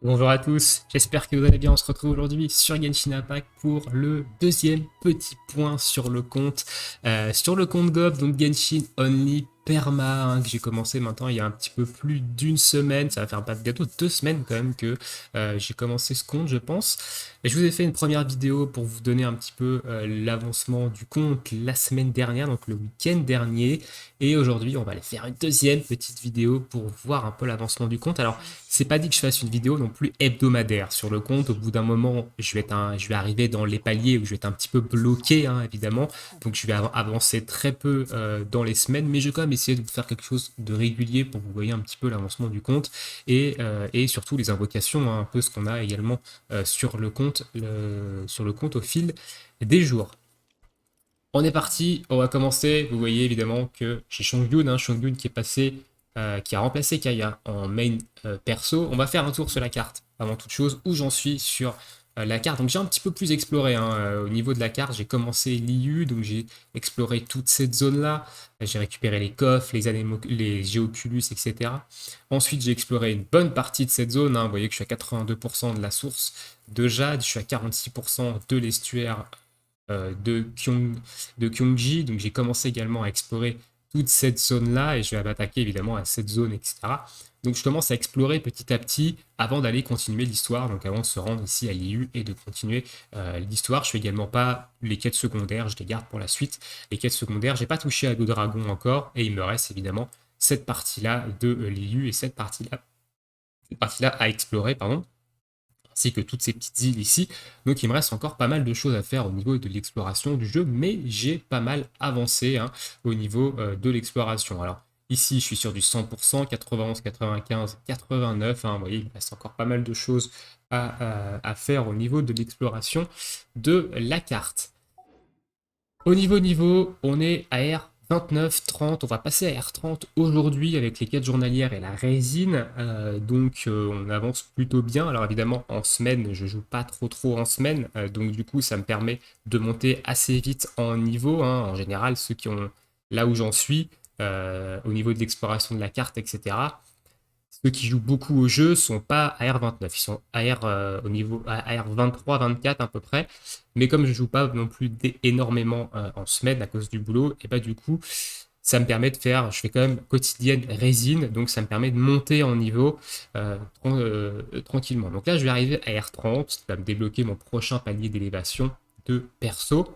Bonjour à tous, j'espère que vous allez bien. On se retrouve aujourd'hui sur Genshin Impact pour le deuxième petit point sur le compte Gov, donc Genshin Only Perma, que j'ai commencé maintenant il y a un petit peu plus d'une semaine. Ça va faire bientôt 2 semaines quand même que j'ai commencé ce compte, je pense. Et je vous ai fait une première vidéo pour vous donner un petit peu l'avancement du compte la semaine dernière, donc le week-end dernier. Et aujourd'hui, on va aller faire une deuxième petite vidéo pour voir un peu l'avancement du compte. Alors, c'est pas dit que je fasse une vidéo non plus hebdomadaire sur le compte. Au bout d'un moment, je vais arriver dans les paliers où je vais être un petit peu bloqué, hein, évidemment. Donc je vais avancer très peu dans les semaines, mais je vais quand même essayer de faire quelque chose de régulier pour que vous voyez un petit peu l'avancement du compte et surtout les invocations, hein, un peu ce qu'on a également sur le compte au fil des jours. On est parti, on va commencer. Vous voyez évidemment que chez Shongyun, Shongyun qui est passé, qui a remplacé Kaya en main perso. On va faire un tour sur la carte avant toute chose, où j'en suis sur la carte. Donc j'ai un petit peu plus exploré au niveau de la carte. J'ai commencé l'IU, donc j'ai exploré toute cette zone-là. J'ai récupéré les coffres, les Geoculus, etc. Ensuite, j'ai exploré une bonne partie de cette zone, hein. Vous voyez que je suis à 82% de la source de Jade, je suis à 46% de l'estuaire de de Kyongji. Donc j'ai commencé également à explorer toute cette zone-là et je vais m'attaquer évidemment à cette zone, etc. Donc je commence à explorer petit à petit avant d'aller continuer l'histoire, donc avant de se rendre ici à l'IU et de continuer l'histoire. Je fais également pas les quêtes secondaires, je les garde pour la suite. Les quêtes secondaires, j'ai pas touché à deux dragons encore et il me reste évidemment cette partie-là de l'IU et cette partie-là à explorer, pardon, ainsi que toutes ces petites îles ici. Donc il me reste encore pas mal de choses à faire au niveau de l'exploration du jeu, mais j'ai pas mal avancé, hein, au niveau de l'exploration. Alors ici je suis sur du 100%, 91, 95, 89, hein, vous voyez, il me reste encore pas mal de choses à faire au niveau de l'exploration de la carte. Au niveau, on est à R29, 30. On va passer à R30 aujourd'hui avec les quêtes journalières et la résine. On avance plutôt bien. Alors évidemment, en semaine, je joue pas trop en semaine. Donc du coup, ça me permet de monter assez vite en niveau, hein. En général, ceux qui ont là où j'en suis, au niveau de l'exploration de la carte, etc. Ceux qui jouent beaucoup au jeu sont pas à R29, ils sont à au niveau à R23, 24 à peu près. Mais comme je joue pas non plus énormément en semaine à cause du boulot, et bah du coup, ça me permet de faire, je fais quand même quotidienne résine, donc ça me permet de monter en niveau tranquillement. Donc là, je vais arriver à R30, ça va me débloquer mon prochain palier d'élévation de perso.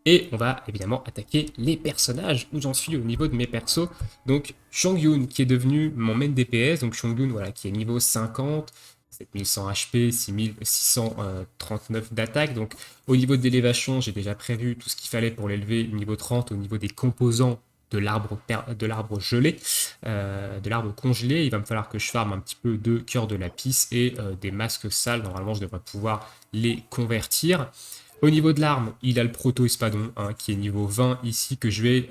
Et on va évidemment attaquer les personnages où j'en suis au niveau de mes persos. Donc Shongyun qui est devenu mon main DPS. Donc Shongyun voilà, qui est niveau 50, 7100 HP, 6639 d'attaque. Donc au niveau de l'élévation, j'ai déjà prévu tout ce qu'il fallait pour l'élever niveau 30 au niveau des composants de l'arbre gelé, de l'arbre congelé. Il va me falloir que je farme un petit peu de cœur de lapis et des masques sales. Normalement, je devrais pouvoir les convertir. Au niveau de l'arme, il a le proto-espadon, hein, qui est niveau 20 ici, que je vais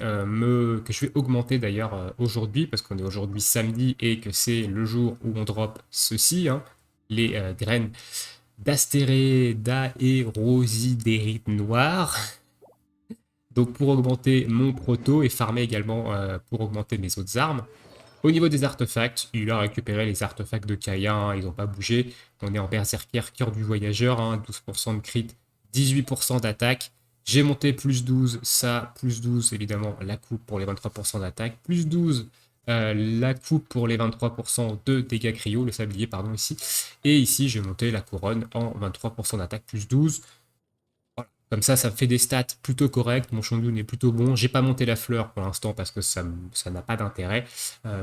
augmenter d'ailleurs aujourd'hui, parce qu'on est aujourd'hui samedi et que c'est le jour où on drop ceci, hein, les graines d'Astéréda et Rosidérite noire. Donc pour augmenter mon proto et farmer également pour augmenter mes autres armes. Au niveau des artefacts, il a récupéré les artefacts de Kaya, hein, ils n'ont pas bougé. On est en Berserker, cœur du voyageur, hein, 12% de crit, 18% d'attaque. J'ai monté plus 12, ça, plus 12 évidemment la coupe pour les 23% d'attaque, plus 12 la coupe pour les 23% de dégâts cryo, le sablier pardon ici. Et ici j'ai monté la couronne en 23% d'attaque, plus 12. Voilà. Comme ça me fait des stats plutôt correctes. Mon Shongyun est plutôt bon. J'ai pas monté la fleur pour l'instant parce que ça n'a pas d'intérêt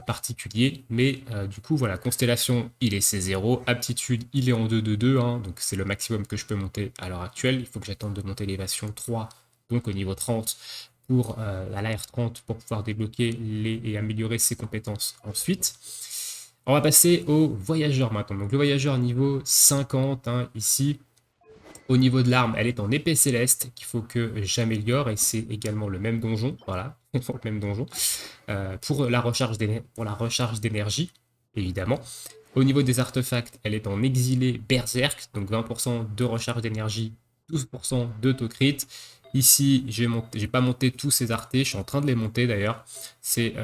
particulier. Mais du coup, voilà, Constellation, il est C0. Aptitude, il est en 2-2-2, hein, donc c'est le maximum que je peux monter à l'heure actuelle. Il faut que j'attende de monter l'élévation 3, donc au niveau 30, pour, à la R30 pour pouvoir débloquer et améliorer ses compétences ensuite. On va passer au voyageur maintenant. Donc le voyageur niveau 50, hein, ici. Au niveau de l'arme, elle est en épée céleste qu'il faut que j'améliore et c'est également le même donjon, voilà, le même donjon, pour la recharge d'énergie, évidemment. Au niveau des artefacts, elle est en exilé berserk, donc 20% de recharge d'énergie, 12% de taux crit. Ici, j'ai pas monté tous ces artés, je suis en train de les monter d'ailleurs, ces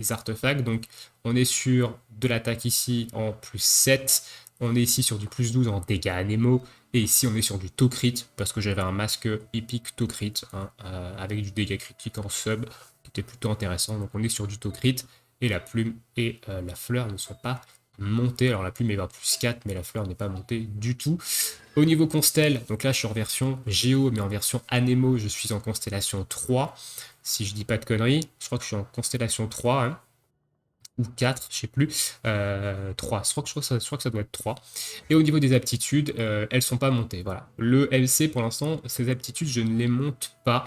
artefacts. Donc on est sur de l'attaque ici en plus 7, on est ici sur du plus 12 en dégâts animaux, et ici on est sur du taux crit, parce que j'avais un masque épique taux crit, hein, avec du dégât critique en sub, qui était plutôt intéressant. Donc on est sur du taux crit, et la plume et la fleur ne sont pas montées. Alors la plume est vers plus 4, mais la fleur n'est pas montée du tout. Au niveau constel, donc là je suis en version Géo, mais en version Anémo, je suis en constellation 3. Si je dis pas de conneries, je crois que je suis en constellation 3, hein, ou 4, je sais plus. 3, je crois que ça doit être 3. Et au niveau des aptitudes, elles sont pas montées. Voilà. Le LC, pour l'instant, ces aptitudes, je ne les monte pas.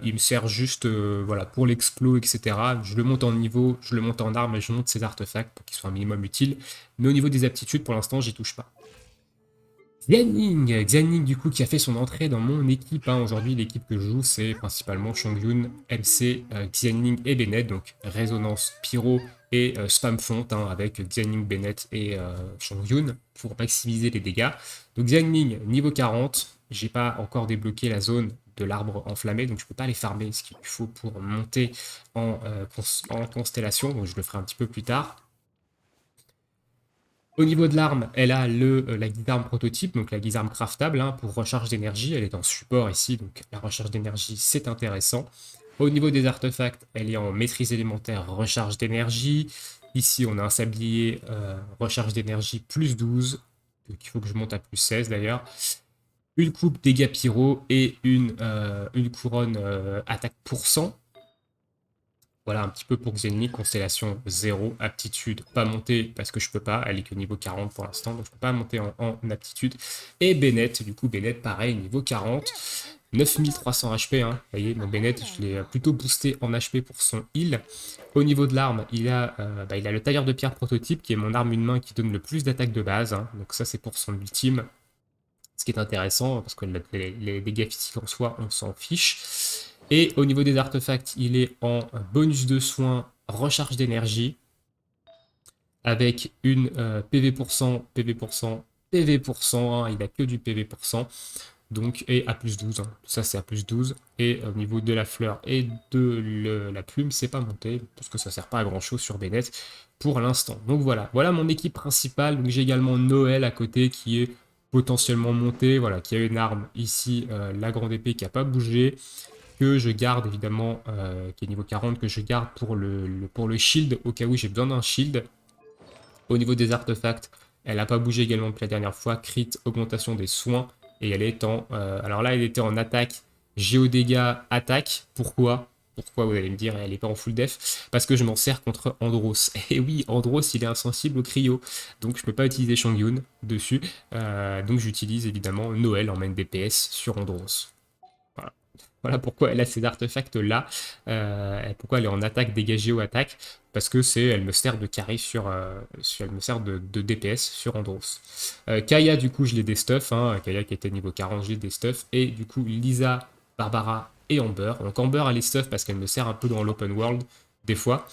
Il me sert juste voilà, pour l'explo, etc. Je le monte en niveau, je le monte en arme, et je monte ces artefacts pour qu'ils soient un minimum utiles. Mais au niveau des aptitudes, pour l'instant, j'y touche pas. Xianing du coup qui a fait son entrée dans mon équipe, hein. Aujourd'hui l'équipe que je joue c'est principalement Shongyun, MC, Xianing et Bennett, donc Résonance, Pyro et Spam Font, hein, avec Xianing, Bennett et Shongyun pour maximiser les dégâts. Donc Xianing niveau 40, j'ai pas encore débloqué la zone de l'arbre enflammé, donc je peux pas les farmer ce qu'il faut pour monter en constellation, donc je le ferai un petit peu plus tard. Au niveau de l'arme, elle a la guisarme prototype, donc la guisarme craftable, hein, pour recharge d'énergie. Elle est en support ici, donc la recharge d'énergie, c'est intéressant. Au niveau des artefacts, elle est en maîtrise élémentaire, recharge d'énergie. Ici, on a un sablier recharge d'énergie plus 12, qu'il faut que je monte à plus 16 d'ailleurs. Une coupe dégâts pyro et une couronne attaque pour 100. Voilà un petit peu pour Xianing, constellation 0, aptitude pas montée parce que je peux pas, elle est que niveau 40 pour l'instant, donc je peux pas monter en aptitude. Et Bennett, du coup Bennett pareil, niveau 40, 9300 HP, hein. Vous voyez, mon Bennett, je l'ai plutôt boosté en HP pour son heal. Au niveau de l'arme, il a le tailleur de pierre prototype qui est mon arme une main qui donne le plus d'attaque de base, hein. Donc ça c'est pour son ultime. Ce qui est intéressant, parce que les dégâts physiques en soi, on s'en fiche. Et au niveau des artefacts, il est en bonus de soins, recharge d'énergie, avec une PV pour cent, PV pour cent, PV pour cent, hein, il n'a que du PV pour cent, donc, et à plus 12, hein. Tout ça c'est à plus 12, et au niveau de la fleur et de la plume, c'est pas monté, parce que ça sert pas à grand chose sur Bennett pour l'instant. Donc voilà mon équipe principale. Donc j'ai également Noël à côté qui est potentiellement monté, voilà, qui a une arme ici, la grande épée qui n'a pas bougé, que je garde évidemment, qui est niveau 40, que je garde pour le shield, au cas où j'ai besoin d'un shield. Au niveau des artefacts, elle n'a pas bougé également depuis la dernière fois, crit, augmentation des soins, et elle est en... alors là, elle était en attaque, géodégâts, attaque, pourquoi? Pourquoi, vous allez me dire, elle n'est pas en full def? Parce que je m'en sers contre Andros. Et oui, Andros, il est insensible au cryo, donc je ne peux pas utiliser Shongyun dessus, donc j'utilise évidemment Noël en main DPS sur Andros. Voilà. Voilà pourquoi elle a ces artefacts-là, pourquoi elle est en attaque dégagée ou attaque, parce que elle me sert de carry elle me sert de DPS sur Andros. Kaya, du coup, je l'ai des stuff, hein, Kaya qui était niveau 40, je l'ai des stuff, et du coup, Lisa, Barbara et Amber. Donc Amber, elle est stuff parce qu'elle me sert un peu dans l'open world, des fois.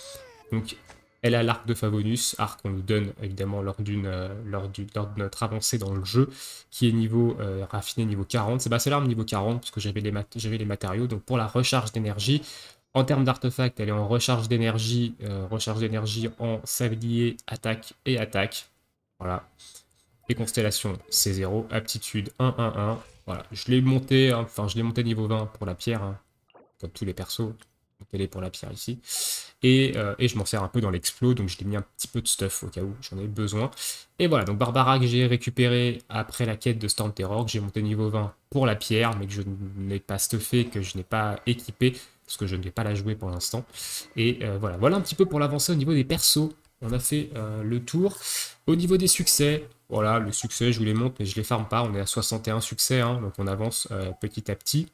Donc elle a l'arc de Favonus, arc qu'on nous donne évidemment lors de notre avancée dans le jeu, qui est niveau raffiné niveau 40. C'est l'arme niveau 40, parce que j'avais les matériaux. Donc pour la recharge d'énergie, en termes d'artefacts, elle est en recharge d'énergie en sablier, attaque et attaque. Voilà. Et constellation, c'est 0. Aptitude 1-1-1. Voilà. Je l'ai monté, hein, enfin je l'ai monté niveau 20 pour la pierre, hein, comme tous les persos. Donc elle est pour la pierre ici. Et je m'en sers un peu dans l'explo, donc je l'ai mis un petit peu de stuff au cas où j'en ai besoin. Et voilà, donc Barbara que j'ai récupéré après la quête de Storm Terror, que j'ai monté niveau 20 pour la pierre, mais que je n'ai pas stuffé, que je n'ai pas équipé, parce que je ne vais pas la jouer pour l'instant. Et voilà un petit peu pour l'avancée au niveau des persos. On a fait le tour. Au niveau des succès, voilà, le succès, je vous les montre, mais je les farme pas. On est à 61 succès, hein, donc on avance petit à petit.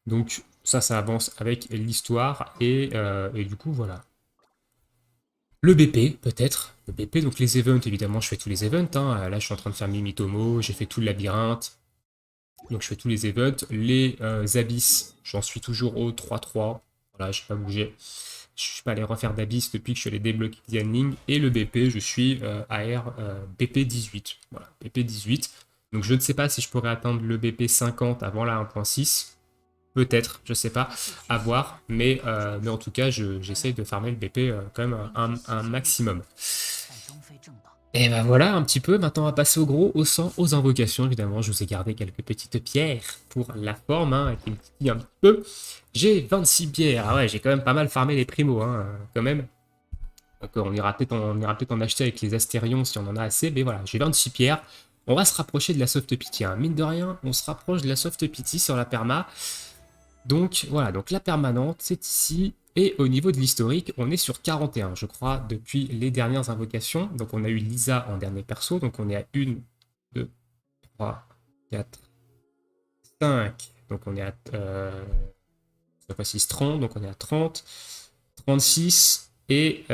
Donc ça avance avec l'histoire, et du coup, voilà. Le BP, peut-être. Le BP, donc les events, évidemment, je fais tous les events, hein. Là, je suis en train de faire Mimitomo, j'ai fait tout le labyrinthe. Donc je fais tous les events. Les abysses, j'en suis toujours au 3-3. Voilà, je n'ai pas bougé. Je suis pas allé refaire d'abysse depuis que je suis allé débloquer Xianling. Et le BP, je suis AR BP 18. Voilà, BP 18. Donc je ne sais pas si je pourrais atteindre le BP 50 avant la 1.6. Peut-être, je sais pas, à voir. Mais en tout cas, j'essaye de farmer le BP quand même un maximum. Et ben voilà, un petit peu. Maintenant, on va passer au gros, au sang, aux invocations. Évidemment, je vous ai gardé quelques petites pierres pour la forme, hein, qui me titille un petit peu. J'ai 26 pierres. Ah ouais, j'ai quand même pas mal farmé les primos, hein, quand même. Donc on ira peut-être en acheter avec les Astérions si on en a assez. Mais voilà, j'ai 26 pierres. On va se rapprocher de la soft pity, hein. Mine de rien, on se rapproche de la soft pity sur la perma. Donc voilà, donc la permanente, c'est ici. Et au niveau de l'historique, on est sur 41, je crois, depuis les dernières invocations. Donc on a eu Lisa en dernier perso, donc on est à 1, 2, 3, 4, 5. Donc on est à cette fois-ci 30, donc on est à 30, 36 et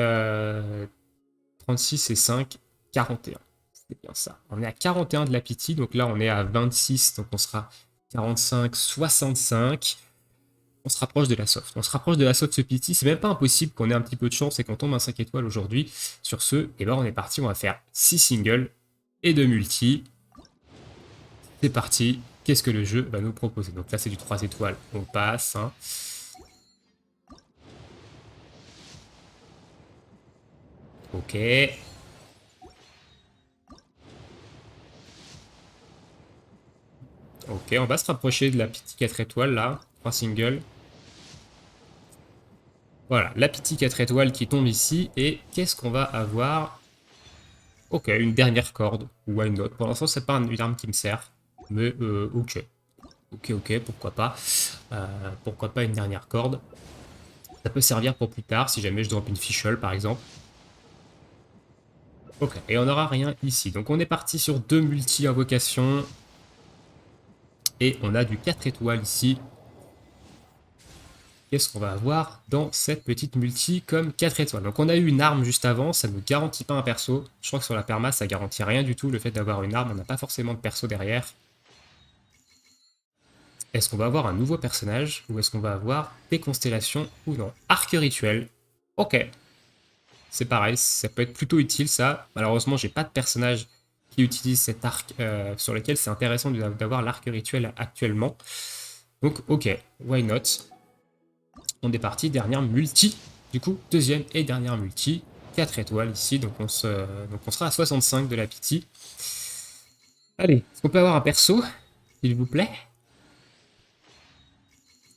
36 et 5, 41. C'est bien ça. On est à 41 de la pity, donc là on est à 26, donc on sera 45, 65. On se rapproche de la soft. On se rapproche de la soft ce pity. C'est même pas impossible qu'on ait un petit peu de chance et qu'on tombe un 5 étoiles aujourd'hui. Sur ce, et ben on est parti. On va faire 6 singles et 2 multi. C'est parti. Qu'est-ce que le jeu va nous proposer? Donc là, c'est du 3 étoiles. On passe. Hein. Ok. Ok, on va se rapprocher de la pity 4 étoiles là. 3 singles. Voilà, la pity 4 étoiles qui tombe ici. Et qu'est-ce qu'on va avoir? Ok, une dernière corde. Why not? Pour l'instant, c'est pas une arme qui me sert. Mais ok. Ok, pourquoi pas. Pourquoi pas une dernière corde. Ça peut servir pour plus tard, si jamais je drop une fischl par exemple. Ok, et on n'aura rien ici. Donc on est parti sur 2 multi-invocations. Et on a du 4 étoiles ici. Qu'est-ce qu'on va avoir dans cette petite multi comme 4 étoiles? Donc on a eu une arme juste avant, ça ne nous garantit pas un perso. Je crois que sur la perma, ça garantit rien du tout, le fait d'avoir une arme, on n'a pas forcément de perso derrière. Est-ce qu'on va avoir un nouveau personnage ou est-ce qu'on va avoir des constellations ou non? Arc rituel. Ok. C'est pareil, ça peut être plutôt utile ça. Malheureusement, j'ai pas de personnage qui utilise cet arc sur lequel c'est intéressant d'avoir l'arc rituel actuellement. Donc ok, why not? On est parti, dernière multi. Du coup, deuxième et dernière multi. 4 étoiles ici, donc on sera à 65 de la pity. Allez, est-ce qu'on peut avoir un perso, s'il vous plaît?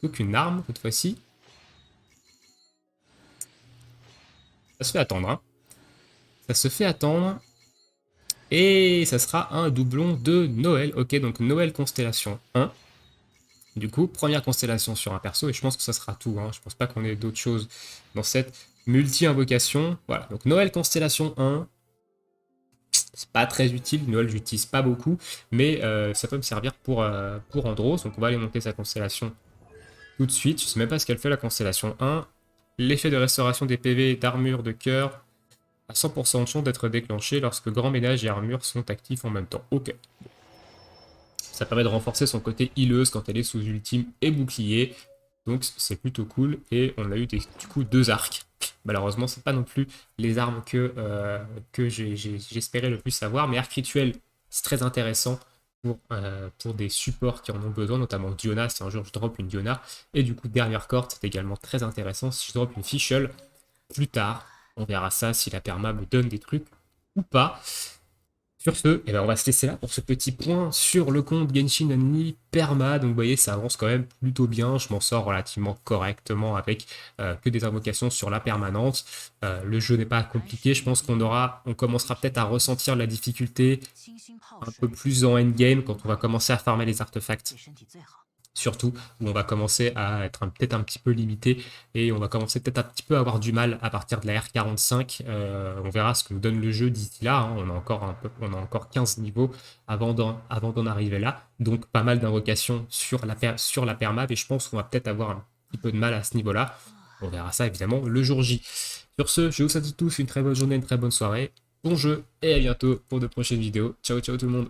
Aucune arme cette fois-ci. Ça se fait attendre, hein. Ça se fait attendre. Et ça sera un doublon de Noël. Ok, donc Noël Constellation 1. Du coup, première constellation sur un perso, et je pense que ça sera tout. Hein. Je pense pas qu'on ait d'autres choses dans cette multi-invocation. Voilà, donc Noël Constellation 1. C'est pas très utile, Noël j'utilise pas beaucoup, mais ça peut me servir pour Andros. Donc on va aller monter sa constellation tout de suite. Je sais même pas ce qu'elle fait la constellation 1. L'effet de restauration des PV d'armure de cœur a 100% de chance d'être déclenché lorsque grand ménage et armure sont actifs en même temps. Ok. Ça permet de renforcer son côté healeuse quand elle est sous ultime et bouclier. Donc c'est plutôt cool. Et on a eu du coup 2 arcs. Malheureusement, c'est pas non plus les armes que j'espérais le plus avoir. Mais arc rituel, c'est très intéressant pour des supports qui en ont besoin, notamment Diona, si un jour je drop une Diona. Et du coup, dernière corde, c'est également très intéressant si je drop une fischl plus tard. On verra ça si la perma me donne des trucs ou pas. Sur ce, eh ben on va se laisser là pour ce petit point sur le compte Genshin Only Perma. Donc vous voyez, ça avance quand même plutôt bien. Je m'en sors relativement correctement avec que des invocations sur la permanente. Le jeu n'est pas compliqué. Je pense on commencera peut-être à ressentir la difficulté un peu plus en endgame quand on va commencer à farmer les artefacts. Surtout, où on va commencer à être peut-être un petit peu limité et on va commencer peut-être un petit peu à avoir du mal à partir de la R45. On verra ce que nous donne le jeu d'ici là. Hein. On a encore 15 niveaux avant d'en arriver là. Donc pas mal d'invocations sur la perma, et je pense qu'on va peut-être avoir un petit peu de mal à ce niveau-là. On verra ça évidemment le jour J. Sur ce, je vous souhaite à tous une très bonne journée, une très bonne soirée. Bon jeu et à bientôt pour de prochaines vidéos. Ciao ciao tout le monde.